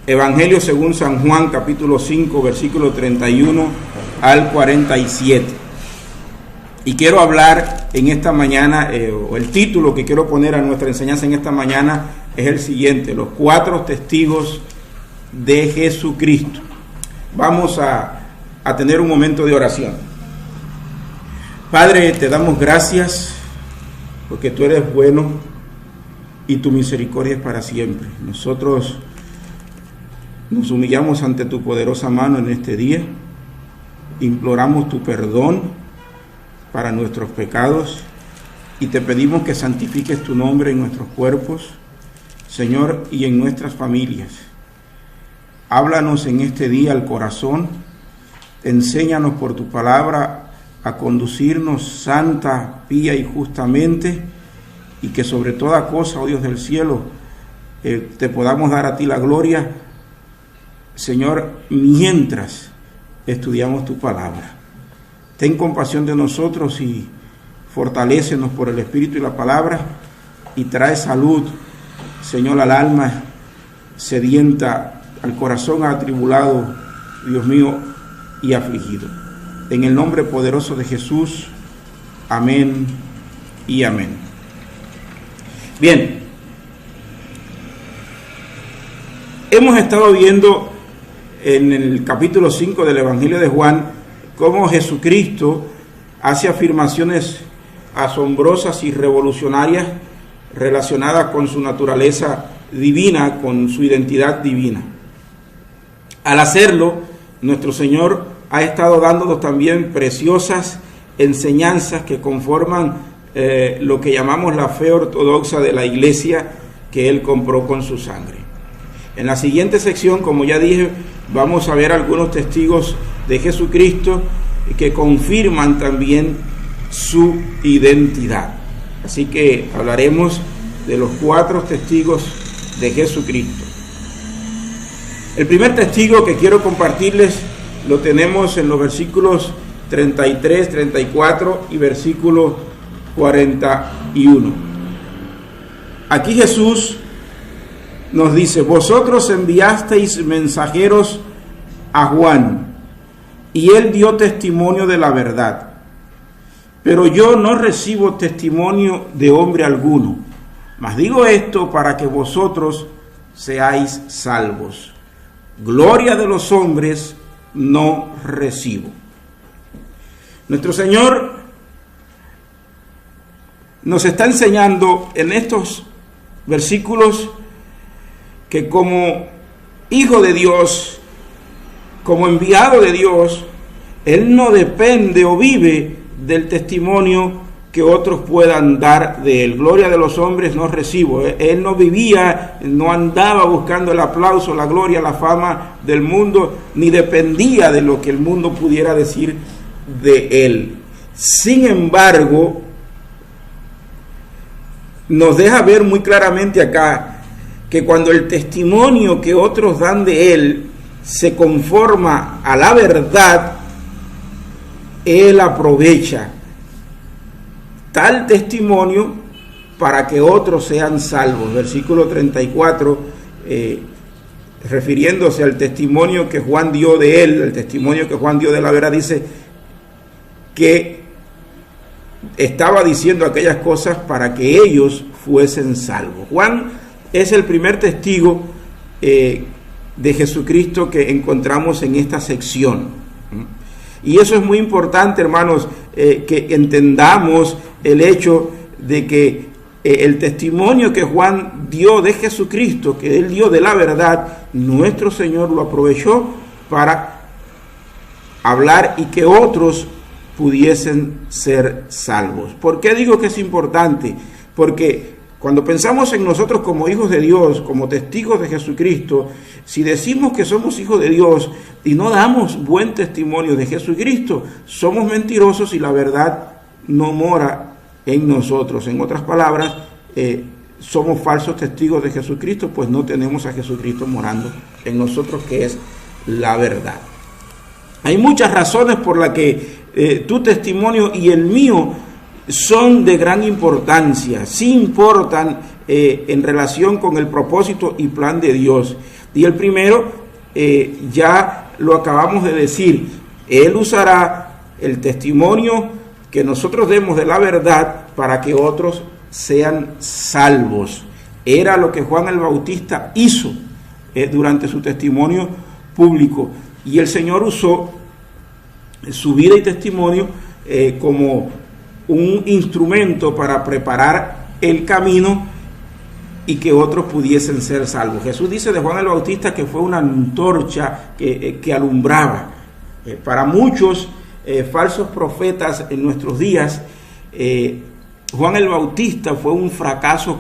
Evangelio según San Juan, capítulo 5, versículo 31 al 47. Y quiero hablar en esta mañana, o el título que quiero poner a nuestra enseñanza en esta mañana es el siguiente: los 4 testigos de Jesucristo. Vamos a tener un momento de oración. Padre, te damos gracias porque tú eres bueno y tu misericordia es para siempre. Nosotros nos humillamos ante tu poderosa mano en este día, imploramos tu perdón para nuestros pecados y te pedimos que santifiques tu nombre en nuestros cuerpos, Señor, y en nuestras familias. Háblanos en este día al corazón, enséñanos por tu palabra a conducirnos santa, pía y justamente, y que sobre toda cosa, oh Dios del cielo, te podamos dar a ti la gloria, Señor, mientras estudiamos tu palabra. Ten compasión de nosotros y fortalécenos por el Espíritu y la palabra, y trae salud, Señor, al alma sedienta, al corazón atribulado, Dios mío, y afligido. En el nombre poderoso de Jesús, amén y amén. Bien, hemos estado viendo en el capítulo 5 del Evangelio de Juan cómo Jesucristo hace afirmaciones asombrosas y revolucionarias relacionadas con su naturaleza divina, con su identidad divina. Al hacerlo, nuestro Señor ha estado dándonos también preciosas enseñanzas que conforman lo que llamamos la fe ortodoxa de la Iglesia que Él compró con su sangre. En la siguiente sección, como ya dije, vamos a ver algunos testigos de Jesucristo que confirman también su identidad. Así que hablaremos de los 4 testigos de Jesucristo. El primer testigo que quiero compartirles lo tenemos en los versículos 33, 34 y versículo 41. Aquí Jesús nos dice: vosotros enviasteis mensajeros a Juan, y él dio testimonio de la verdad. Pero yo no recibo testimonio de hombre alguno, mas digo esto para que vosotros seáis salvos. Gloria de los hombres no recibo. Nuestro Señor nos está enseñando en estos versículos que como hijo de Dios, como enviado de Dios, Él no depende o vive del testimonio que otros puedan dar de Él. Gloria de los hombres no recibo. Él no vivía, no andaba buscando el aplauso, la gloria, la fama del mundo, ni dependía de lo que el mundo pudiera decir de Él. Sin embargo, nos deja ver muy claramente acá que cuando el testimonio que otros dan de Él se conforma a la verdad, Él aprovecha tal testimonio para que otros sean salvos. Versículo 34, refiriéndose al testimonio que Juan dio de Él, el testimonio que Juan dio de la verdad, dice que estaba diciendo aquellas cosas para que ellos fuesen salvos. Juan es el primer testigo de Jesucristo que encontramos en esta sección. Y eso es muy importante, hermanos, que entendamos el hecho de que el testimonio que Juan dio de Jesucristo, que él dio de la verdad, nuestro Señor lo aprovechó para hablar y que otros pudiesen ser salvos. ¿Por qué digo que es importante? Porque cuando pensamos en nosotros como hijos de Dios, como testigos de Jesucristo, si decimos que somos hijos de Dios y no damos buen testimonio de Jesucristo, somos mentirosos y la verdad no mora en nosotros. En otras palabras, somos falsos testigos de Jesucristo, pues no tenemos a Jesucristo morando en nosotros, que es la verdad. Hay muchas razones por las que tu testimonio y el mío son de gran importancia. Sí importan en relación con el propósito y plan de Dios. Y el primero, ya lo acabamos de decir, Él usará el testimonio que nosotros demos de la verdad para que otros sean salvos. Era lo que Juan el Bautista hizo durante su testimonio público, y el Señor usó su vida y testimonio como un instrumento para preparar el camino y que otros pudiesen ser salvos. Jesús dice de Juan el Bautista que fue una antorcha que alumbraba. Para muchos falsos profetas en nuestros días, Juan el Bautista fue un fracaso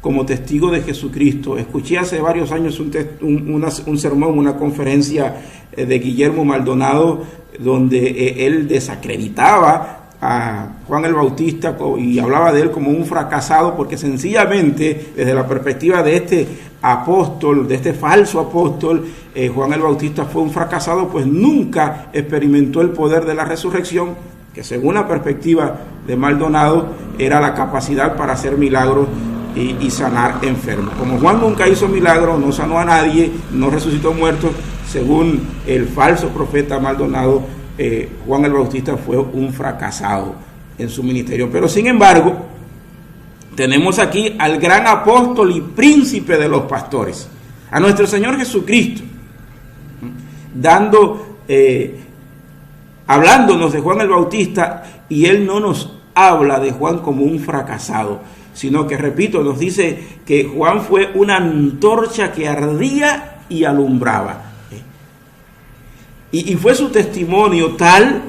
como testigo de Jesucristo. Escuché hace varios años un sermón, una conferencia de Guillermo Maldonado, donde él desacreditaba a Juan el Bautista y hablaba de él como un fracasado, porque sencillamente desde la perspectiva de este apóstol, de este falso apóstol, Juan el Bautista fue un fracasado, pues nunca experimentó el poder de la resurrección, que según la perspectiva de Maldonado era la capacidad para hacer milagros y sanar enfermos. Como Juan nunca hizo milagros, no sanó a nadie, no resucitó muertos, según el falso profeta Maldonado, Juan el Bautista fue un fracasado en su ministerio. Pero sin embargo, tenemos aquí al gran apóstol y príncipe de los pastores, a nuestro Señor Jesucristo, hablándonos de Juan el Bautista, y Él no nos habla de Juan como un fracasado, sino que, repito, nos dice que Juan fue una antorcha que ardía y alumbraba. Y fue su testimonio tal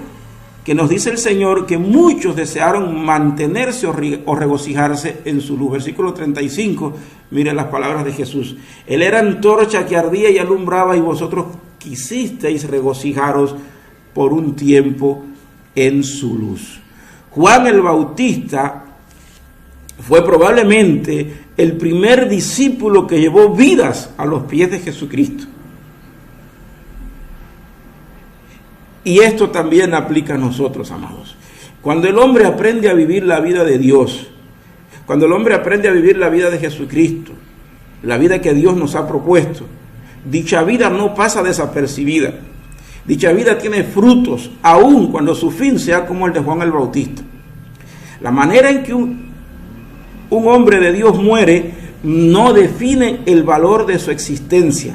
que nos dice el Señor que muchos desearon mantenerse o regocijarse en su luz. Versículo 35, miren las palabras de Jesús. Él era antorcha que ardía y alumbraba, y vosotros quisisteis regocijaros por un tiempo en su luz. Juan el Bautista fue probablemente el primer discípulo que llevó vidas a los pies de Jesucristo. Y esto también aplica a nosotros, amados. Cuando el hombre aprende a vivir la vida de Dios, cuando el hombre aprende a vivir la vida de Jesucristo, la vida que Dios nos ha propuesto, dicha vida no pasa desapercibida. Dicha vida tiene frutos, aun cuando su fin sea como el de Juan el Bautista. La manera en que un hombre de Dios muere no define el valor de su existencia.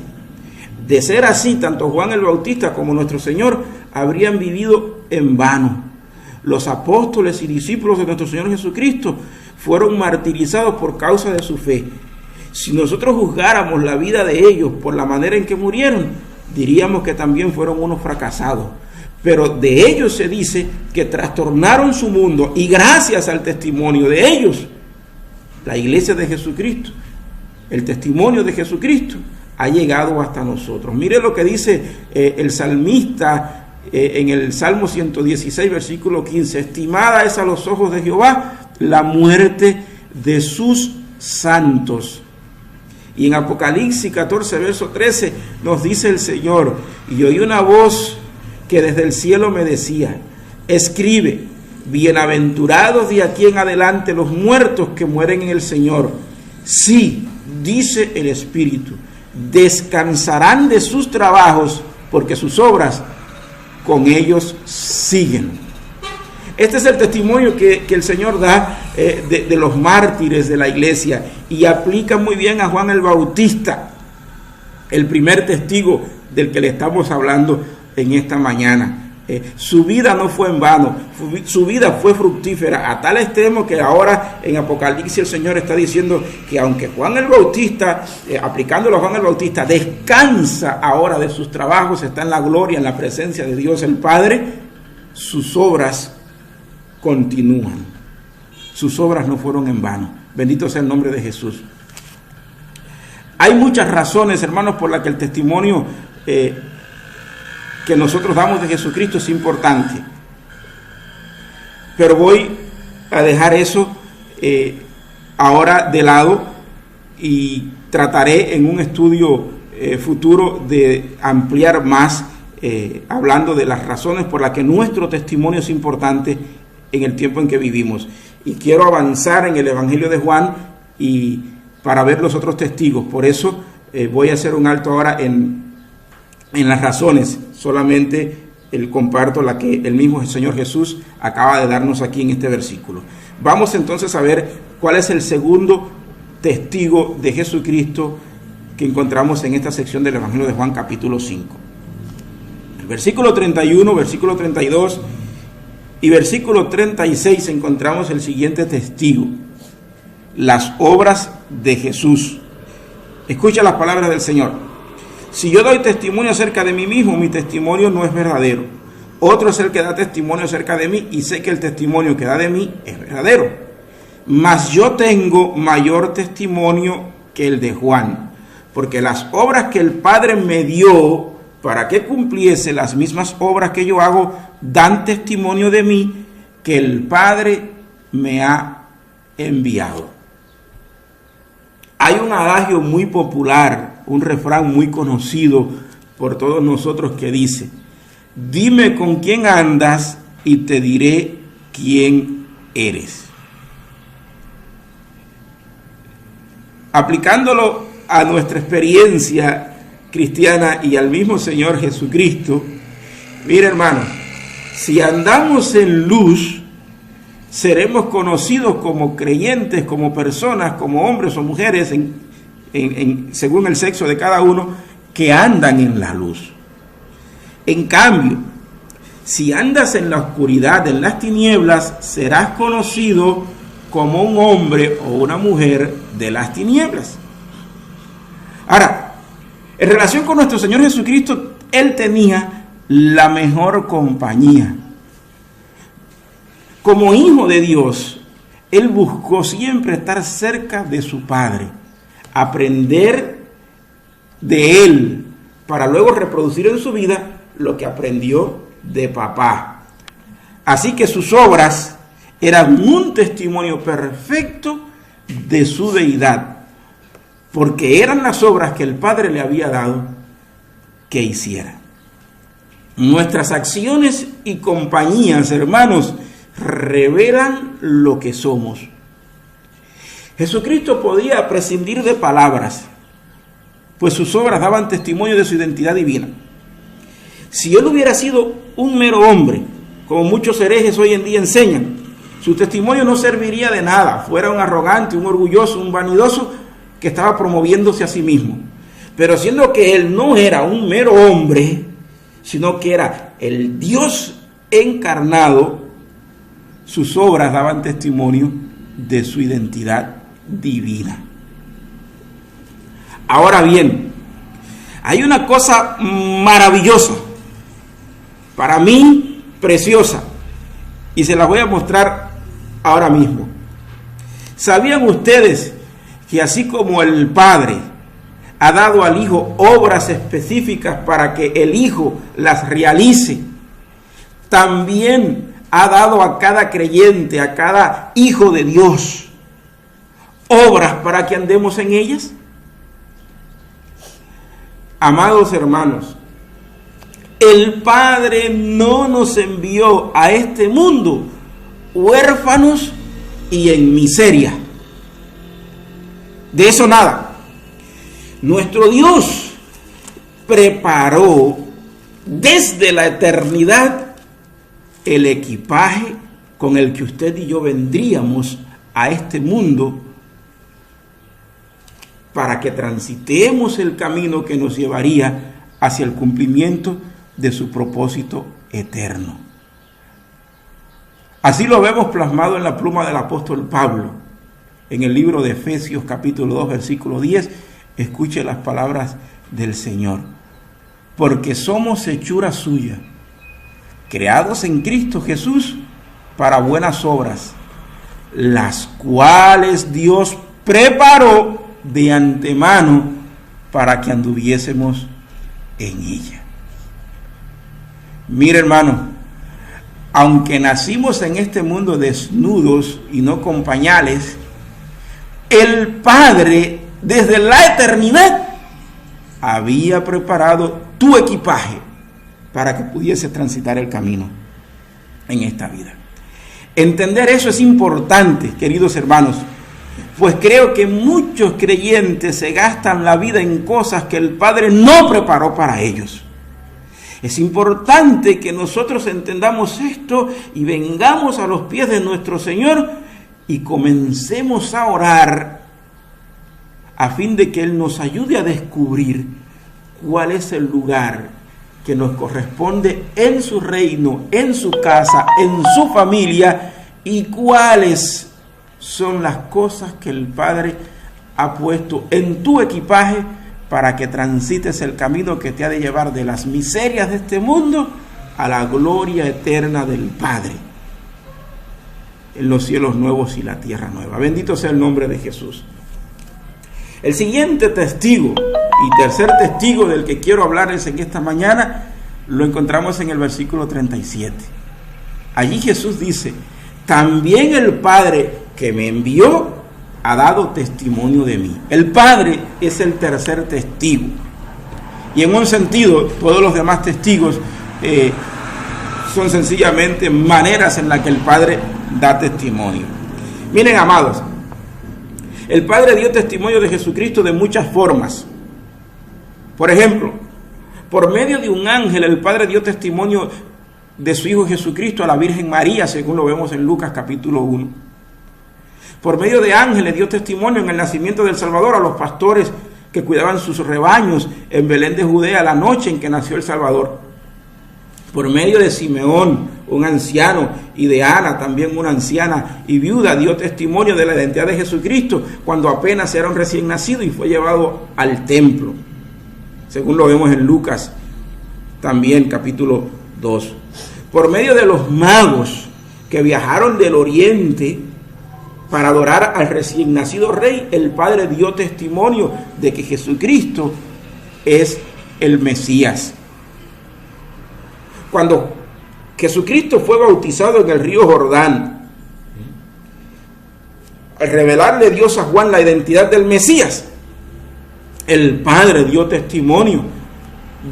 De ser así, tanto Juan el Bautista como nuestro Señor habrían vivido en vano. Los apóstoles y discípulos de nuestro Señor Jesucristo fueron martirizados por causa de su fe. Si nosotros juzgáramos la vida de ellos por la manera en que murieron, diríamos que también fueron unos fracasados. Pero de ellos se dice que trastornaron su mundo, y gracias al testimonio de ellos, la iglesia de Jesucristo, el testimonio de Jesucristo, ha llegado hasta nosotros. Mire lo que dice el salmista en el Salmo 116, versículo 15. Estimada es a los ojos de Jehová la muerte de sus santos. Y en Apocalipsis 14, verso 13, nos dice el Señor: y oí una voz que desde el cielo me decía, escribe, bienaventurados de aquí en adelante los muertos que mueren en el Señor. Sí, dice el Espíritu, descansarán de sus trabajos, porque sus obras con ellos siguen. Este es el testimonio que el Señor da de los mártires de la iglesia, y aplica muy bien a Juan el Bautista, el primer testigo del que le estamos hablando en esta mañana. Su vida no fue en vano, su vida fue fructífera, a tal extremo que ahora en Apocalipsis el Señor está diciendo que aunque Juan el Bautista, aplicándolo a Juan el Bautista, descansa ahora de sus trabajos, está en la gloria, en la presencia de Dios el Padre, sus obras continúan. Sus obras no fueron en vano. Bendito sea el nombre de Jesús. Hay muchas razones, hermanos, por las que el testimonio que nosotros damos de Jesucristo es importante, pero voy a dejar eso ahora de lado, y trataré en un estudio futuro de ampliar más, hablando de las razones por las que nuestro testimonio es importante en el tiempo en que vivimos. Y quiero avanzar en el Evangelio de Juan, y para ver los otros testigos. Por eso voy a hacer un alto ahora en las razones. Solamente comparto la que el mismo Señor Jesús acaba de darnos aquí en este versículo. Vamos entonces a ver cuál es el segundo testigo de Jesucristo que encontramos en esta sección del Evangelio de Juan, capítulo 5. El versículo 31, versículo 32 y versículo 36 encontramos el siguiente testigo: las obras de Jesús. Escucha las palabras del Señor: si yo doy testimonio acerca de mí mismo, mi testimonio no es verdadero. Otro es el que da testimonio acerca de mí, y sé que el testimonio que da de mí es verdadero. Mas yo tengo mayor testimonio que el de Juan, porque las obras que el Padre me dio para que cumpliese, las mismas obras que yo hago, dan testimonio de mí, que el Padre me ha enviado. Hay un adagio muy popular, un refrán muy conocido por todos nosotros que dice: dime con quién andas y te diré quién eres. Aplicándolo a nuestra experiencia cristiana y al mismo Señor Jesucristo, mire, hermano, si andamos en luz, seremos conocidos como creyentes, como personas, como hombres o mujeres, según el sexo de cada uno, que andan en la luz. En cambio, si andas en la oscuridad, en las tinieblas, serás conocido como un hombre o una mujer de las tinieblas. Ahora, en relación con nuestro Señor Jesucristo, Él tenía la mejor compañía. Como hijo de Dios, Él buscó siempre estar cerca de su Padre, aprender de Él, para luego reproducir en su vida lo que aprendió de papá. Así que sus obras eran un testimonio perfecto de su deidad, porque eran las obras que el Padre le había dado que hiciera. Nuestras acciones y compañías, hermanos, revelan lo que somos. Jesucristo podía prescindir de palabras, pues sus obras daban testimonio de su identidad divina. Si Él hubiera sido un mero hombre, como muchos herejes hoy en día enseñan, su testimonio no serviría de nada. Fuera un arrogante, un orgulloso, un vanidoso que estaba promoviéndose a sí mismo. Pero siendo que Él no era un mero hombre, sino que era el Dios encarnado, sus obras daban testimonio de su identidad divina. Ahora bien, hay una cosa maravillosa, para mí preciosa, y se la voy a mostrar ahora mismo. ¿Sabían ustedes que así como el Padre ha dado al Hijo obras específicas para que el Hijo las realice, también ha dado a cada creyente, a cada hijo de Dios, obras para que andemos en ellas? Amados hermanos, el Padre no nos envió a este mundo huérfanos y en miseria. De eso nada. Nuestro Dios preparó desde la eternidad el equipaje con el que usted y yo vendríamos a este mundo para que transitemos el camino que nos llevaría hacia el cumplimiento de su propósito eterno. Así lo vemos plasmado en la pluma del apóstol Pablo, en el libro de Efesios capítulo 2, versículo 10. Escuche las palabras del Señor: porque somos hechura suya, creados en Cristo Jesús para buenas obras, las cuales Dios preparó de antemano para que anduviésemos en ella. Mire, hermano, aunque nacimos en este mundo desnudos y no con pañales, el Padre desde la eternidad había preparado tu equipaje para que pudiese transitar el camino en esta vida. Entender eso es importante, queridos hermanos, Pues creo que muchos creyentes se gastan la vida en cosas que el Padre no preparó para ellos. Es importante que nosotros entendamos esto y vengamos a los pies de nuestro Señor y comencemos a orar a fin de que Él nos ayude a descubrir cuál es el lugar que nos corresponde en su reino, en su casa, en su familia, y cuáles son las cosas que el Padre ha puesto en tu equipaje para que transites el camino que te ha de llevar de las miserias de este mundo a la gloria eterna del Padre, en los cielos nuevos y la tierra nueva. Bendito sea el nombre de Jesús. El siguiente testigo y tercer testigo del que quiero hablarles en esta mañana lo encontramos en el versículo 37. Allí Jesús dice: también el Padre que me envió ha dado testimonio de mí. El Padre es el tercer testigo. Y en un sentido, todos los demás testigos son sencillamente maneras en las que el Padre da testimonio. Miren, amados, el Padre dio testimonio de Jesucristo de muchas formas. Por ejemplo, por medio de un ángel, el Padre dio testimonio de su Hijo Jesucristo a la Virgen María, según lo vemos en Lucas capítulo 1. Por medio de ángeles dio testimonio en el nacimiento del Salvador a los pastores que cuidaban sus rebaños en Belén de Judea la noche en que nació el Salvador. Por medio de Simeón, un anciano, y de Ana, también una anciana y viuda, dio testimonio de la identidad de Jesucristo cuando apenas era un recién nacido y fue llevado al templo, según lo vemos en Lucas también capítulo 2. Por medio de los magos que viajaron del oriente para adorar al recién nacido rey, el Padre dio testimonio de que Jesucristo es el Mesías. Cuando Jesucristo fue bautizado en el río Jordán, al revelarle Dios a Juan la identidad del Mesías, el Padre dio testimonio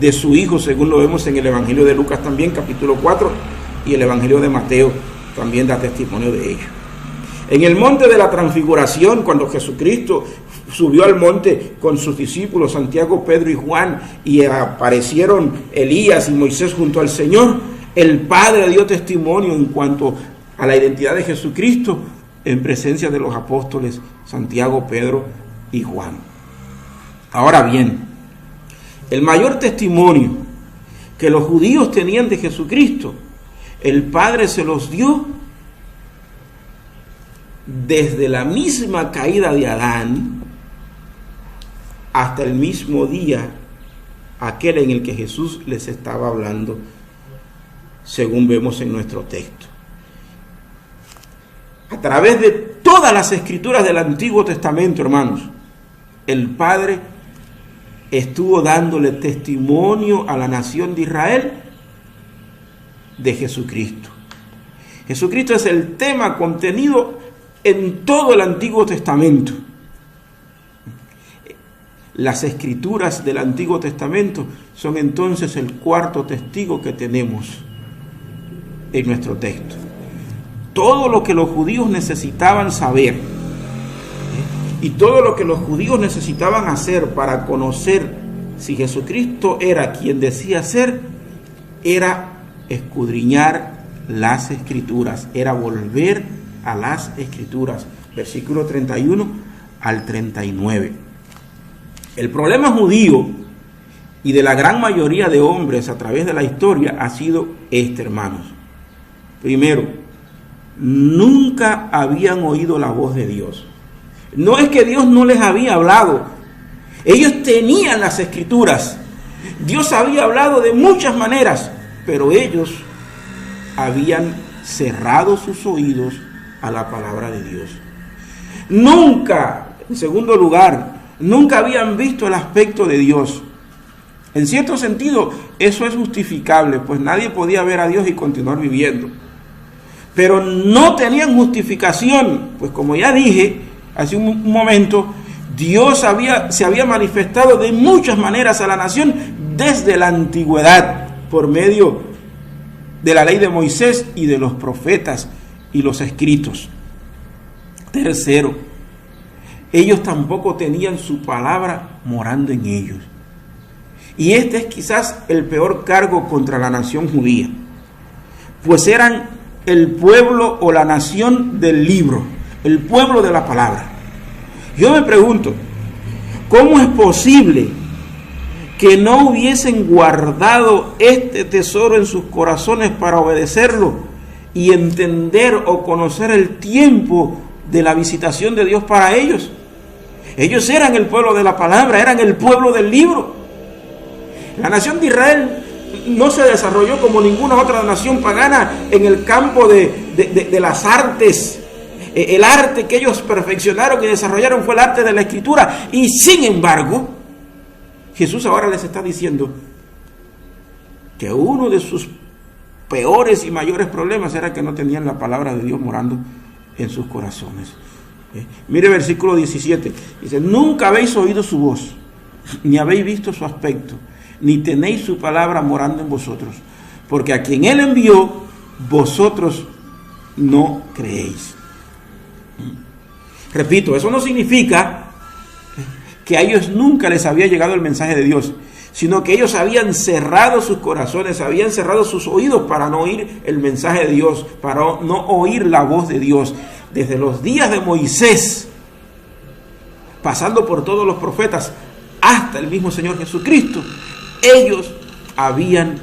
de su Hijo, según lo vemos en el Evangelio de Lucas también, capítulo 4, y el Evangelio de Mateo también da testimonio de ello. En el monte de la transfiguración, cuando Jesucristo subió al monte con sus discípulos Santiago, Pedro y Juan, y aparecieron Elías y Moisés junto al Señor, el Padre dio testimonio en cuanto a la identidad de Jesucristo en presencia de los apóstoles Santiago, Pedro y Juan. Ahora bien, el mayor testimonio que los judíos tenían de Jesucristo, el Padre se los dio desde la misma caída de Adán hasta el mismo día aquel en el que Jesús les estaba hablando, según vemos en nuestro texto. A través de todas las escrituras del Antiguo Testamento, hermanos, el Padre estuvo dándole testimonio a la nación de Israel de Jesucristo. Jesucristo es el tema contenido en todo el Antiguo Testamento. Las escrituras del Antiguo Testamento son entonces el cuarto testigo que tenemos en nuestro texto. Todo lo que los judíos necesitaban saber y todo lo que los judíos necesitaban hacer para conocer si Jesucristo era quien decía ser, era escudriñar las escrituras, era volver a las escrituras, versículo 31 al 39. El problema judío y de la gran mayoría de hombres a través de la historia ha sido este, hermanos. Primero, nunca habían oído la voz de Dios. No es que Dios no les había hablado, ellos tenían las escrituras, Dios había hablado de muchas maneras, pero ellos habían cerrado sus oídos a la palabra de Dios. Nunca, en segundo lugar, nunca habían visto el aspecto de Dios. En cierto sentido, eso es justificable, pues nadie podía ver a Dios y continuar viviendo. Pero no tenían justificación, pues como ya dije hace un momento, Dios se había manifestado de muchas maneras a la nación desde la antigüedad, por medio de la ley de Moisés y de los profetas y los escritos. Tercero, ellos tampoco tenían su palabra morando en ellos. Y este es quizás el peor cargo contra la nación judía, pues eran el pueblo o la nación del libro, el pueblo de la palabra. Yo me pregunto, ¿cómo es posible que no hubiesen guardado este tesoro en sus corazones para obedecerlo y entender o conocer el tiempo de la visitación de Dios para ellos? Ellos eran el pueblo de la palabra, eran el pueblo del libro. La nación de Israel no se desarrolló como ninguna otra nación pagana en el campo de las artes. El arte que ellos perfeccionaron y desarrollaron fue el arte de la escritura. Y sin embargo, Jesús ahora les está diciendo que uno de sus peores y mayores problemas era que no tenían la palabra de Dios morando en sus corazones. Mire versículo 17. Dice: nunca habéis oído su voz, ni habéis visto su aspecto, ni tenéis su palabra morando en vosotros, porque a quien Él envió, vosotros no creéis. Repito, eso no significa que a ellos nunca les había llegado el mensaje de Dios, sino que ellos habían cerrado sus corazones, habían cerrado sus oídos para no oír el mensaje de Dios, para no oír la voz de Dios. Desde los días de Moisés, pasando por todos los profetas, hasta el mismo Señor Jesucristo, ellos habían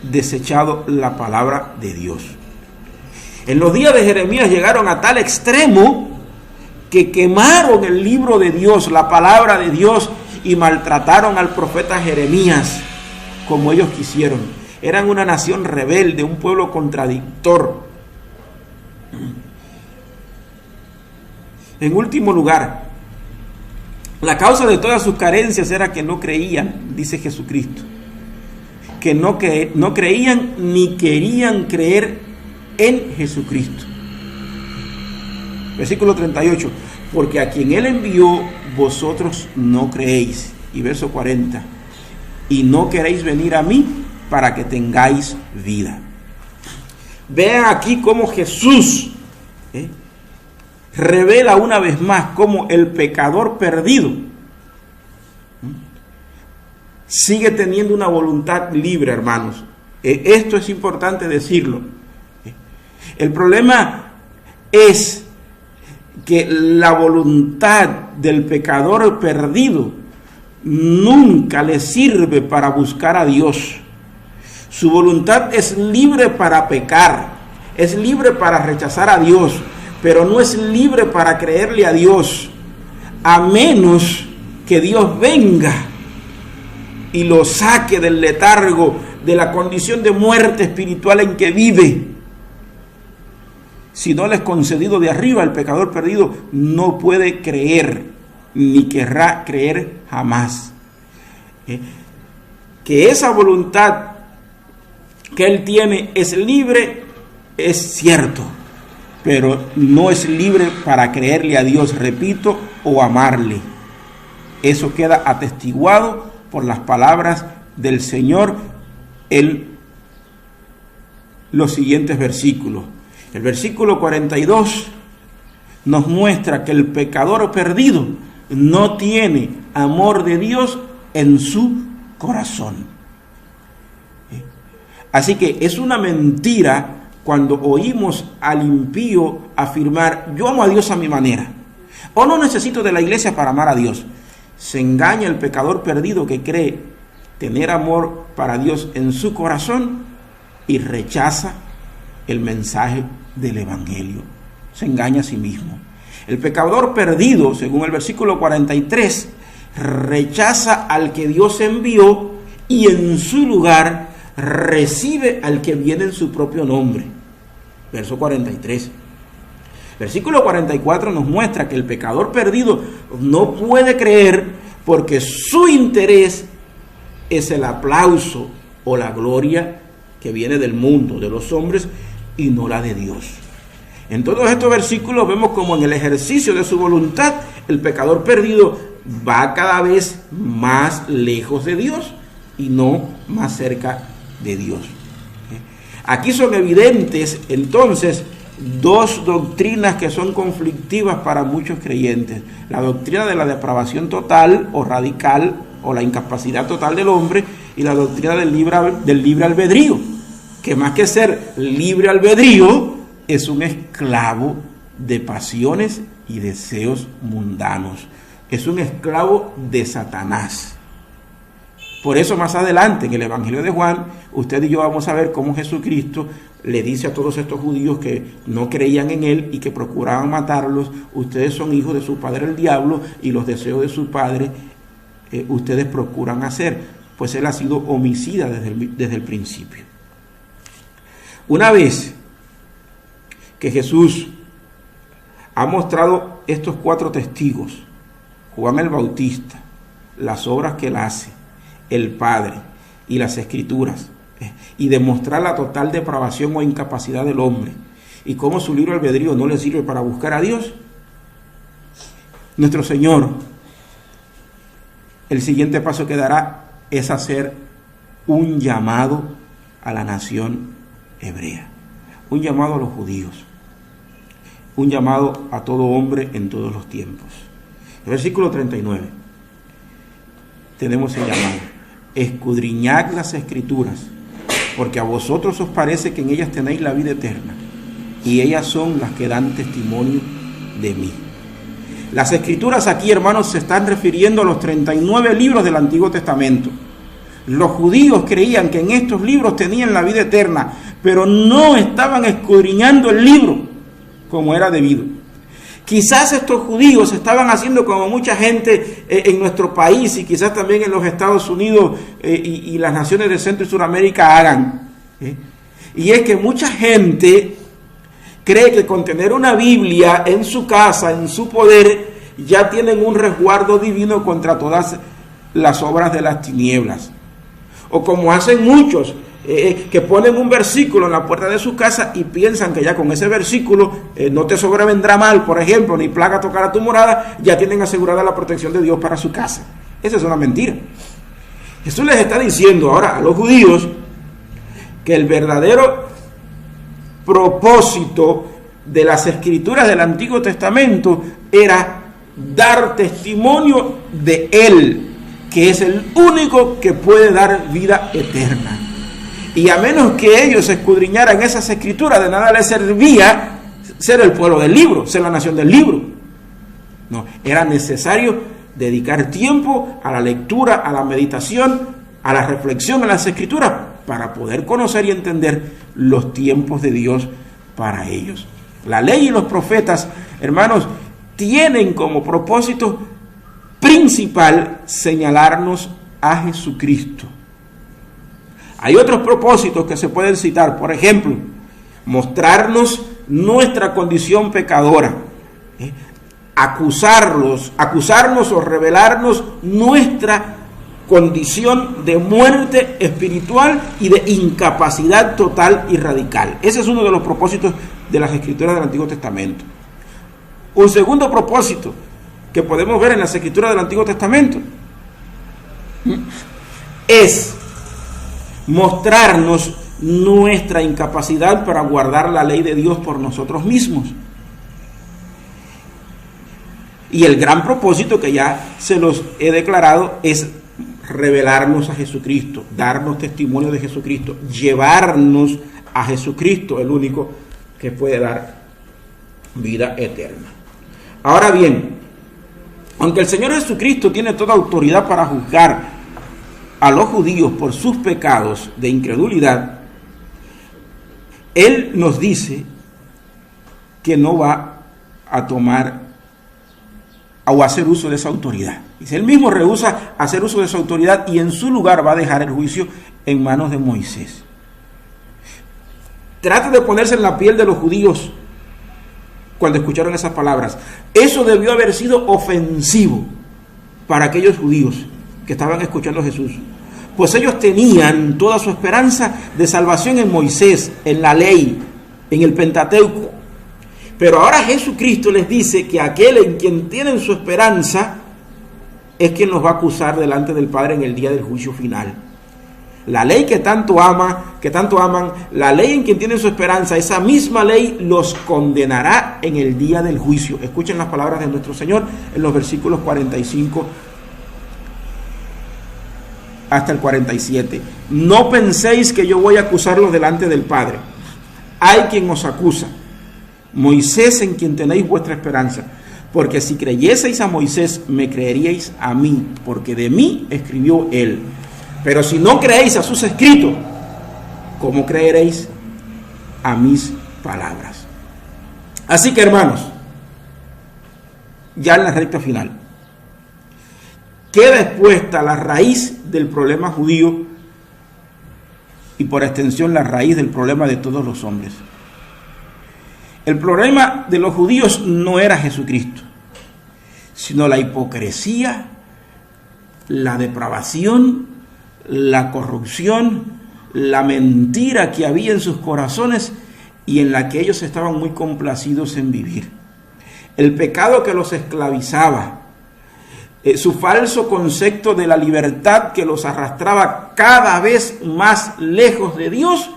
desechado la palabra de Dios. En los días de Jeremías llegaron a tal extremo que quemaron el libro de Dios, la palabra de Dios, y maltrataron al profeta Jeremías como ellos quisieron. Eran una nación rebelde, un pueblo contradictor. En último lugar, la causa de todas sus carencias era que no creían, dice Jesucristo, que no creían ni querían creer en Jesucristo. Versículo 38, porque a quien Él envió, vosotros no creéis. Y verso 40, y no queréis venir a mí para que tengáis vida. Vean aquí cómo Jesús revela una vez más cómo el pecador perdido sigue teniendo una voluntad libre, hermanos. Esto es importante decirlo. El problema es que la voluntad del pecador perdido nunca le sirve para buscar a Dios. Su voluntad es libre para pecar, es libre para rechazar a Dios, pero no es libre para creerle a Dios, a menos que Dios venga y lo saque del letargo, de la condición de muerte espiritual en que vive. Si no le es concedido de arriba, el pecador perdido no puede creer, ni querrá creer jamás. Que esa voluntad que él tiene es libre, es cierto, pero no es libre para creerle a Dios, repito, o amarle. Eso queda atestiguado por las palabras del Señor en los siguientes versículos. El versículo 42 nos muestra que el pecador perdido no tiene amor de Dios en su corazón. Así que es una mentira cuando oímos al impío afirmar: yo amo a Dios a mi manera, o no necesito de la iglesia para amar a Dios. Se engaña el pecador perdido que cree tener amor para Dios en su corazón y rechaza el mensaje del Evangelio. Se engaña a sí mismo. El pecador perdido, según el versículo 43, rechaza al que Dios envió y en su lugar recibe al que viene en su propio nombre. Verso 43. Versículo 44 nos muestra que el pecador perdido no puede creer porque su interés es el aplauso o la gloria que viene del mundo, de los hombres, y no la de Dios. En todos estos versículos vemos como en el ejercicio de su voluntad el pecador perdido va cada vez más lejos de Dios y no más cerca de Dios. Aquí son evidentes entonces dos doctrinas que son conflictivas para muchos creyentes: la doctrina de la depravación total o radical, o la incapacidad total del hombre, y la doctrina del libre albedrío, que más que ser libre albedrío, es un esclavo de pasiones y deseos mundanos. Es un esclavo de Satanás. Por eso más adelante en el Evangelio de Juan, usted y yo vamos a ver cómo Jesucristo le dice a todos estos judíos que no creían en él y que procuraban matarlos: ustedes son hijos de su padre el diablo, y los deseos de su padre ustedes procuran hacer, pues él ha sido homicida desde el principio. Una vez que Jesús ha mostrado estos 4 testigos, Juan el Bautista, las obras que él hace, el Padre y las Escrituras, y demostrar la total depravación o incapacidad del hombre, y cómo su libre albedrío no le sirve para buscar a Dios, nuestro Señor, el siguiente paso que dará es hacer un llamado a la nación hebrea, un llamado a los judíos, un llamado a todo hombre en todos los tiempos. El versículo 39, tenemos el llamado: escudriñad las Escrituras, porque a vosotros os parece que en ellas tenéis la vida eterna, y ellas son las que dan testimonio de mí. Las Escrituras aquí, hermanos, se están refiriendo a los 39 libros del Antiguo Testamento. Los judíos creían que en estos libros tenían la vida eterna, pero no estaban escudriñando el libro como era debido. Quizás estos judíos estaban haciendo como mucha gente en nuestro país, y quizás también en los Estados Unidos y las naciones de Centro y Suramérica hagan. Y es que mucha gente cree que con tener una Biblia en su casa, en su poder, ya tienen un resguardo divino contra todas las obras de las tinieblas. O como hacen muchos, que ponen un versículo en la puerta de su casa y piensan que ya con ese versículo no te sobrevendrá mal, por ejemplo, ni plaga tocará tu morada, ya tienen asegurada la protección de Dios para su casa. Esa es una mentira. Jesús les está diciendo ahora a los judíos que el verdadero propósito de las Escrituras del Antiguo Testamento era dar testimonio de Él, que es el único que puede dar vida eterna. Y a menos que ellos escudriñaran esas Escrituras, de nada les servía ser el pueblo del libro, ser la nación del libro. No, era necesario dedicar tiempo a la lectura, a la meditación, a la reflexión en las Escrituras, para poder conocer y entender los tiempos de Dios para ellos. La ley y los profetas, hermanos, tienen como propósito principal señalarnos a Jesucristo. Hay otros propósitos que se pueden citar, por ejemplo, mostrarnos nuestra condición pecadora, acusarnos o revelarnos nuestra condición de muerte espiritual y de incapacidad total y radical. Ese es uno de los propósitos de las Escrituras del Antiguo Testamento. Un segundo propósito que podemos ver en las Escrituras del Antiguo Testamento es mostrarnos nuestra incapacidad para guardar la ley de Dios por nosotros mismos. Y el gran propósito, que ya se los he declarado, es revelarnos a Jesucristo, darnos testimonio de Jesucristo, llevarnos a Jesucristo, el único que puede dar vida eterna. Ahora bien, aunque el Señor Jesucristo tiene toda autoridad para juzgar a los judíos por sus pecados de incredulidad, Él nos dice que no va a tomar o hacer uso de esa autoridad. Dice, Él mismo rehúsa hacer uso de esa autoridad y en su lugar va a dejar el juicio en manos de Moisés. Trata de ponerse en la piel de los judíos cuando escucharon esas palabras. Eso debió haber sido ofensivo para aquellos judíos que estaban escuchando a Jesús, pues ellos tenían toda su esperanza de salvación en Moisés, en la ley, en el Pentateuco. Pero ahora Jesucristo les dice que aquel en quien tienen su esperanza es quien los va a acusar delante del Padre en el día del juicio final. La ley que tanto aman, la ley en quien tienen su esperanza, esa misma ley los condenará en el día del juicio. Escuchen las palabras de nuestro Señor en los versículos 45 hasta el 47. No penséis que yo voy a acusarlos delante del Padre. Hay quien os acusa, Moisés, en quien tenéis vuestra esperanza. Porque si creyeseis a Moisés, me creeríais a mí, porque de mí escribió él. Pero si no creéis a sus escritos, ¿cómo creeréis a mis palabras? Así que, hermanos, ya en la recta final, queda expuesta la raíz del problema judío y por extensión la raíz del problema de todos los hombres. El problema de los judíos no era Jesucristo, sino la hipocresía, la depravación, la corrupción, la mentira que había en sus corazones y en la que ellos estaban muy complacidos en vivir. El pecado que los esclavizaba, su falso concepto de la libertad que los arrastraba cada vez más lejos de Dios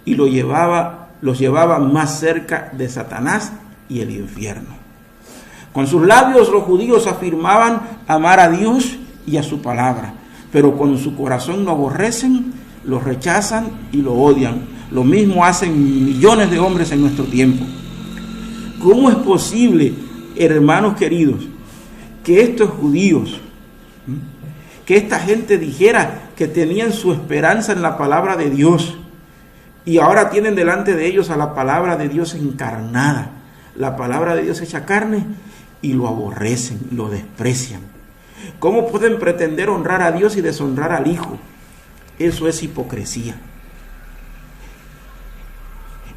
y los llevaba más cerca de Satanás y el infierno. Con sus labios los judíos afirmaban amar a Dios y a su palabra, pero con su corazón lo aborrecen, lo rechazan y lo odian. Lo mismo hacen millones de hombres en nuestro tiempo. ¿Cómo es posible, hermanos queridos, que estos judíos, que esta gente dijera que tenían su esperanza en la palabra de Dios y ahora tienen delante de ellos a la palabra de Dios encarnada, la palabra de Dios hecha carne, y lo aborrecen, lo desprecian? ¿Cómo pueden pretender honrar a Dios y deshonrar al Hijo? Eso es hipocresía.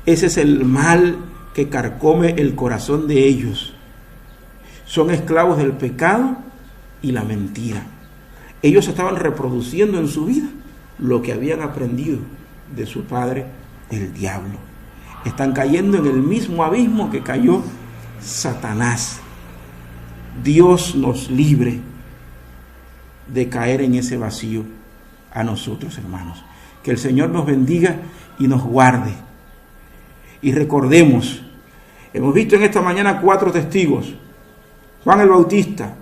Ese es el mal que carcome el corazón de ellos. Son esclavos del pecado y la mentira. Ellos estaban reproduciendo en su vida lo que habían aprendido de su padre, el diablo. Están cayendo en el mismo abismo que cayó Satanás. Dios nos libre de caer en ese vacío a nosotros, hermanos. Que el Señor nos bendiga y nos guarde. Y recordemos, hemos visto en esta mañana 4 testigos: Juan el Bautista,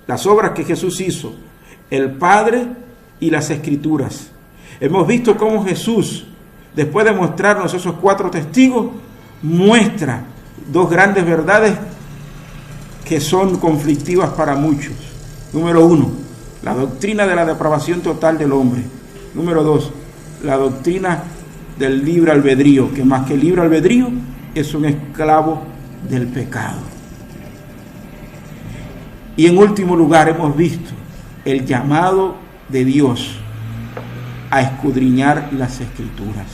las obras que Jesús hizo, el Padre y las Escrituras. Hemos visto cómo Jesús, después de mostrarnos esos 4 testigos, muestra 2 grandes verdades que son conflictivas para muchos. Número 1, la doctrina de la depravación total del hombre. Número 2, la doctrina del libre albedrío, que más que libre albedrío es un esclavo del pecado. Y en último lugar hemos visto el llamado de Dios a escudriñar las Escrituras,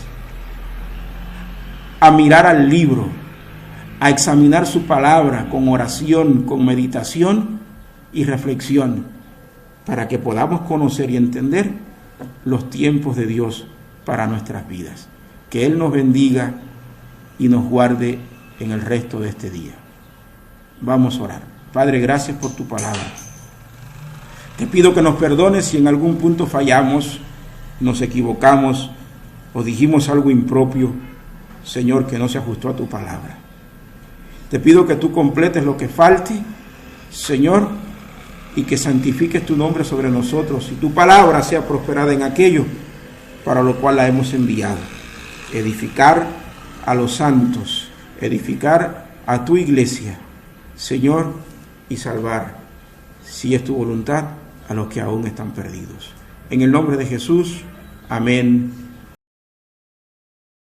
a mirar al libro, a examinar su palabra con oración, con meditación y reflexión, para que podamos conocer y entender los tiempos de Dios para nuestras vidas. Que Él nos bendiga y nos guarde en el resto de este día. Vamos a orar. Padre, gracias por tu palabra. Te pido que nos perdones si en algún punto fallamos, nos equivocamos o dijimos algo impropio, Señor, que no se ajustó a tu palabra. Te pido que tú completes lo que falte, Señor, y que santifiques tu nombre sobre nosotros y tu palabra sea prosperada en aquello para lo cual la hemos enviado. Edificar a los santos, edificar a tu iglesia, Señor, y salvar, si es tu voluntad, a los que aún están perdidos. En el nombre de Jesús, amén